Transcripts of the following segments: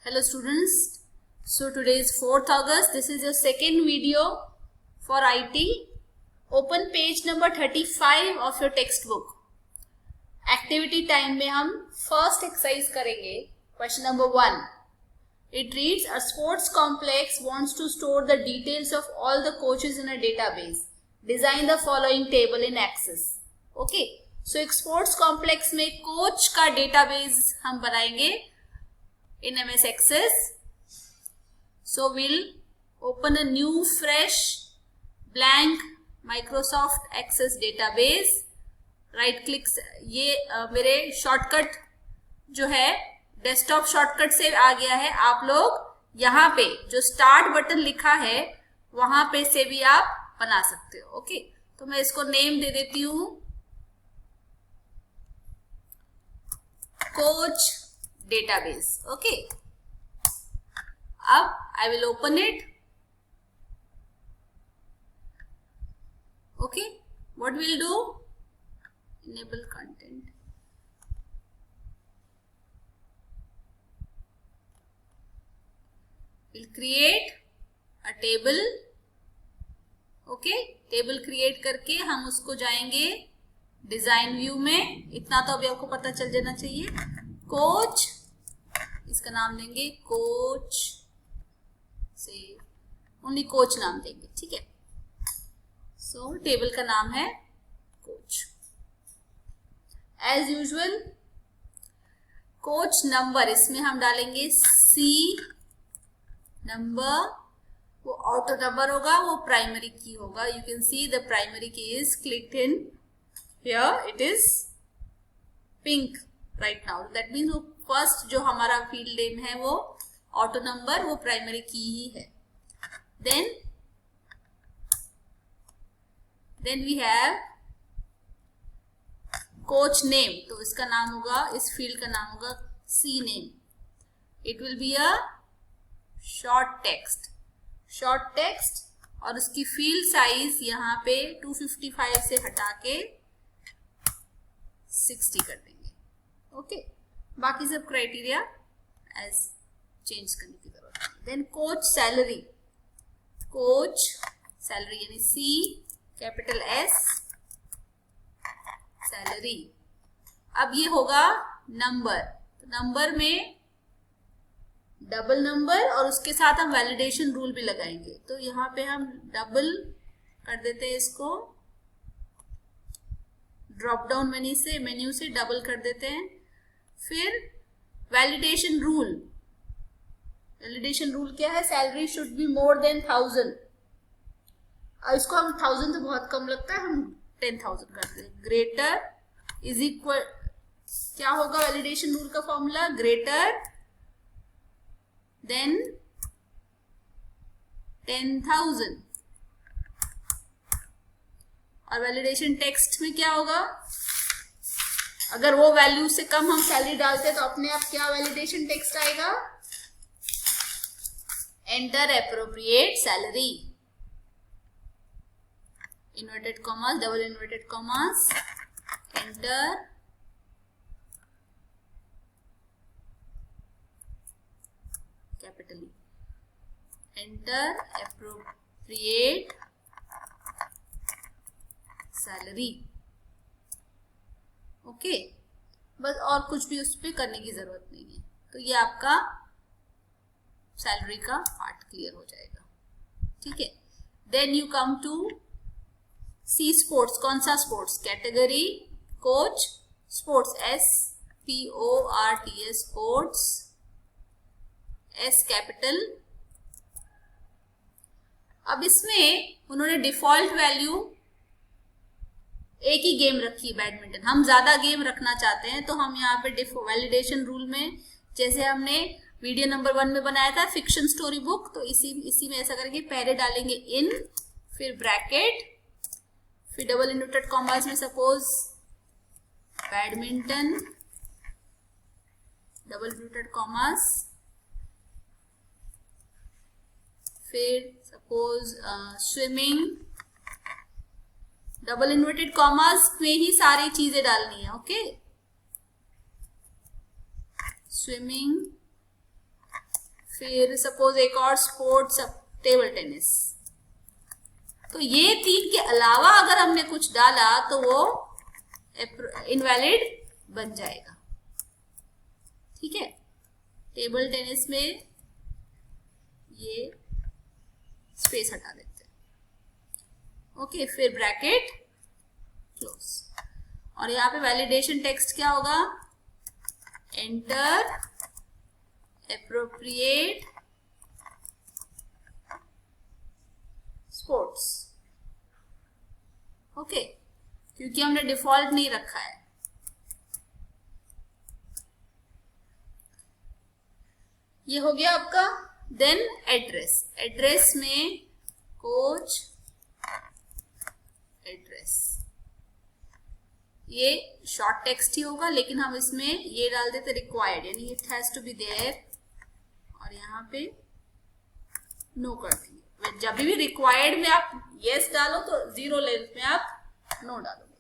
Hello students, so today is 4th August. This is your second video for IT. Open page number 35 of your textbook. Activity time में हम first exercise करेंगे. Question number 1. It reads, a sports complex wants to store the details of all the coaches in a database. Design the following table in Access. Okay. So एक sports complex में coach का database हम बनाएंगे in MS Access. So we'll open a new fresh blank Microsoft Access database. Right click ये मेरे shortcut जो है desktop shortcut से आ गया है. आप लोग यहाँ पे जो स्टार्ट बटन लिखा है वहां पे से भी आप बना सकते हो. ओके, तो मैं इसको नेम दे देती हूँ कोच डेटाबेस. ओके, अब I will open it. Okay, what will do, enable content. We'll create a table. Okay, table create करके हम उसको जाएंगे डिजाइन व्यू में. इतना तो अभी आपको पता चल जाना चाहिए. कोच, इसका नाम देंगे कोच से ओनली कोच नाम देंगे. ठीक है, सो टेबल का नाम है coach. As usual coach number इसमें हम डालेंगे सी नंबर. वो ऑटो नंबर होगा, वो प्राइमरी की होगा. You can see the primary key is clicked in here. It is pink right now. That means वो फर्स्ट जो हमारा फील्ड नेम है वो ऑटो नंबर, वो प्राइमरी की ही है. Then we have coach name. तो इसका नाम होगा, इस फील्ड का नाम होगा C name. It will be a short text. Short text और उसकी फील्ड साइज यहाँ पे 255 से हटा के 60 कर देंगे. ओके, बाकी सब क्राइटेरिया एज चेंज करने की जरूरत है. Then coach salary. Coach salary यानी सी कैपिटल एस सैलरी. अब ये होगा नंबर. तो नंबर में डबल नंबर और उसके साथ हम वैलिडेशन रूल भी लगाएंगे. तो यहाँ पे हम डबल कर देते हैं, इसको ड्रॉप डाउन मेन्यू से डबल कर देते हैं. फिर वैलिडेशन रूल. वैलिडेशन रूल क्या है? Salary should be more than 1000. अब इसको हम 1000 तो बहुत कम लगता है, हम 10,000 करते हैं. ग्रेटर इज इक्वल, क्या होगा वैलिडेशन रूल का फॉर्मूला? Greater than 10,000. और वैलिडेशन टेक्स्ट में क्या होगा? अगर वो वैल्यू से कम हम सैलरी डालते हैं तो अपने आप क्या वैलिडेशन टेक्स्ट आएगा? Enter appropriate salary. Inverted commas, double inverted commas, enter capital E. Enter appropriate salary. Okay, बस और कुछ भी उस पर करने की जरूरत नहीं है. तो ये आपका सैलरी का पार्ट क्लियर हो जाएगा. ठीक है, then you come to see sports. कौन सा sports? Category coach sports. SPORTS sports. S capital. अब इसमें उन्होंने डिफॉल्ट वैल्यू एक ही गेम रखी, बैडमिंटन. हम ज्यादा गेम रखना चाहते हैं तो हम यहाँ पे वैलिडेशन रूल में, जैसे हमने वीडियो नंबर 1 में बनाया था फिक्शन स्टोरी बुक, तो इसी में ऐसा करके पहले डालेंगे इन, फिर ब्रैकेट, फिर डबल इन्वर्टेड कॉमास में suppose badminton, double inverted commas, फिर suppose swimming, double inverted commas में ही सारी चीजें डालनी है. ओके, स्विमिंग फिर सपोज एक और स्पोर्ट्स, टेबल टेनिस। तो ये 3 के अलावा अगर हमने कुछ डाला तो वो इनवैलिड बन जाएगा। ठीक है, टेबल टेनिस में ये स्पेस हटा देते हैं। ओके, फिर ब्रैकेट क्लोज, और यहाँ पे वैलिडेशन टेक्स्ट क्या होगा? Enter appropriate sports. ओके, क्योंकि हमने डिफॉल्ट नहीं रखा है। ये हो गया आपका। देन एड्रेस, एड्रेस में कोच एड्रेस, ये शॉर्ट टेक्स्ट ही होगा, लेकिन हम इसमें ये डाल देते रिक्वायर्ड, यानी it has to be there, और यहाँ पे नो कर देंगे। जब भी रिक्वायर्ड में आप यस डालो तो 0 लेंथ में आप नो डालोगे।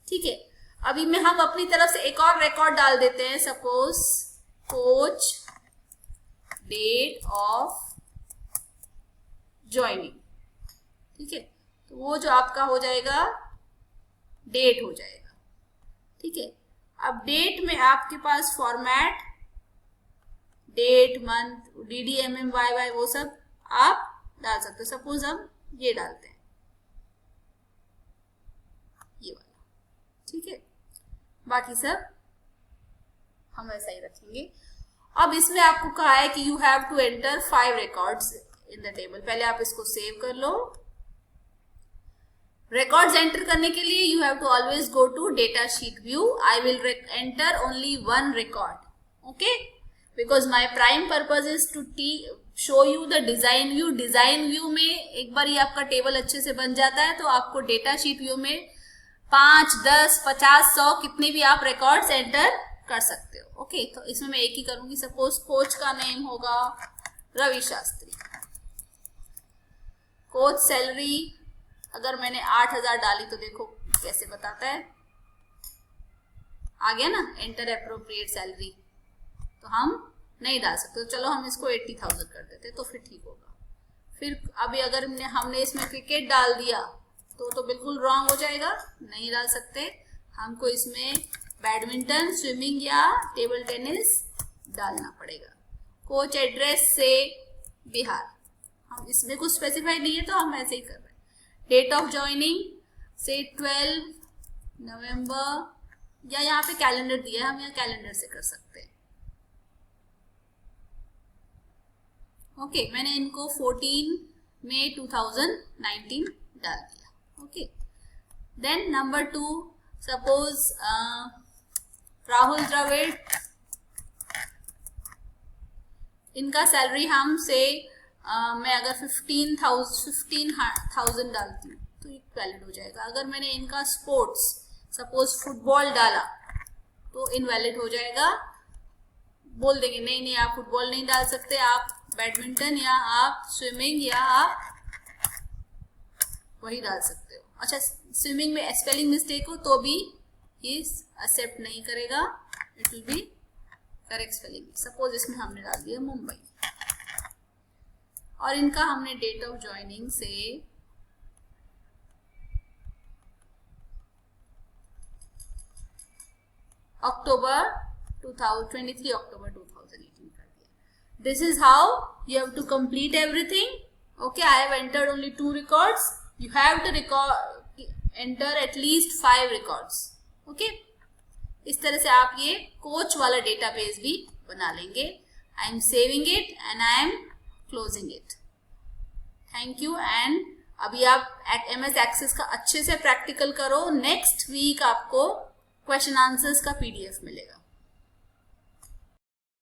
ठीक है, अभी में हम अपनी तरफ से एक और रिकॉर्ड डाल देते हैं। Suppose coach date of joining. ठीक है, तो वो जो आपका हो जाएगा डेट हो जाएगा। ठीक है, अब डेट में आपके पास फॉर्मेट डेट, मंथ, DDMMYY वो सब आप डाल सकते हो। सपोज हम ये डालते हैं, ये वाला। ठीक है, बाकी सब हम ऐसा ही रखेंगे। अब इसमें आपको कहा है कि you have to enter 5 records in the table. पहले आप इसको सेव कर लो। रिकॉर्ड्स एंटर करने के लिए you have to always go to data sheet view. I will enter only 1 record, okay, because my prime purpose is to show you the design view. Design view में एक बार ये आपका table अच्छे से बन जाता है तो आपको डेटा शीट व्यू में 5, 10, 50, 100 कितने भी आप रिकॉर्ड्स एंटर कर सकते हो। ओके, तो इसमें मैं एक ही करूंगी। सपोज कोच का नेम होगा रवि शास्त्री। कोच सैलरी अगर मैंने 8000 डाली तो देखो कैसे बताता है, आ गया ना, एंटर एप्रोप्रिएट सैलरी। तो हम नहीं डाल सकते, तो चलो हम इसको 80,000 कर देते तो फिर ठीक होगा। फिर अभी अगर हमने इसमें क्रिकेट डाल दिया तो बिल्कुल रॉन्ग हो जाएगा, नहीं डाल सकते। हमको इसमें बैडमिंटन, स्विमिंग या टेबल टेनिस डालना पड़ेगा। कोच एड्रेस से बिहार, हम इसमें कुछ स्पेसिफाई नहीं है तो हम ऐसे ही कर रहे हैं। डेट ऑफ ज्वाइनिंग से 12 नवंबर, या यहाँ पे कैलेंडर दिया है, हम यहाँ कैलेंडर से कर सकते हैं। ओके, मैंने इनको 14 मई 2019 डाल दिया। Okay, then number 2, suppose Rahul Dravid, इनका सैलरी हम से मैं अगर 15,000 डालती हूँ तो ये वैलिड हो जाएगा। अगर मैंने इनका स्पोर्ट्स सपोज फुटबॉल डाला तो इनवैलिड हो जाएगा। बोल देंगे नहीं नहीं आप फुटबॉल नहीं डाल सकते, आप बैडमिंटन या आप स्विमिंग या आप वही डाल सकते हो। अच्छा, स्विमिंग में स्पेलिंग मिस्टेक हो तो भी ये एक्सेप्ट नहीं करेगा, it will B correct spelling. Suppose इसमें हमने डाल दिया मुंबई, और इनका हमने डेट ऑफ ज्वाइनिंग से अक्टूबर 2023 अक्टूबर 2018 कर दिया। This is how you have to complete everything. Okay, I have entered only 2 records, you have to enter at least 5 records. Okay, इस तरह से आप ये कोच वाला डेटाबेस भी बना लेंगे। I am saving it and I am closing it. Thank you. And अभी आप MS एक्सेस का अच्छे से प्रैक्टिकल करो। नेक्स्ट वीक आपको क्वेश्चन आंसर्स का PDF मिलेगा।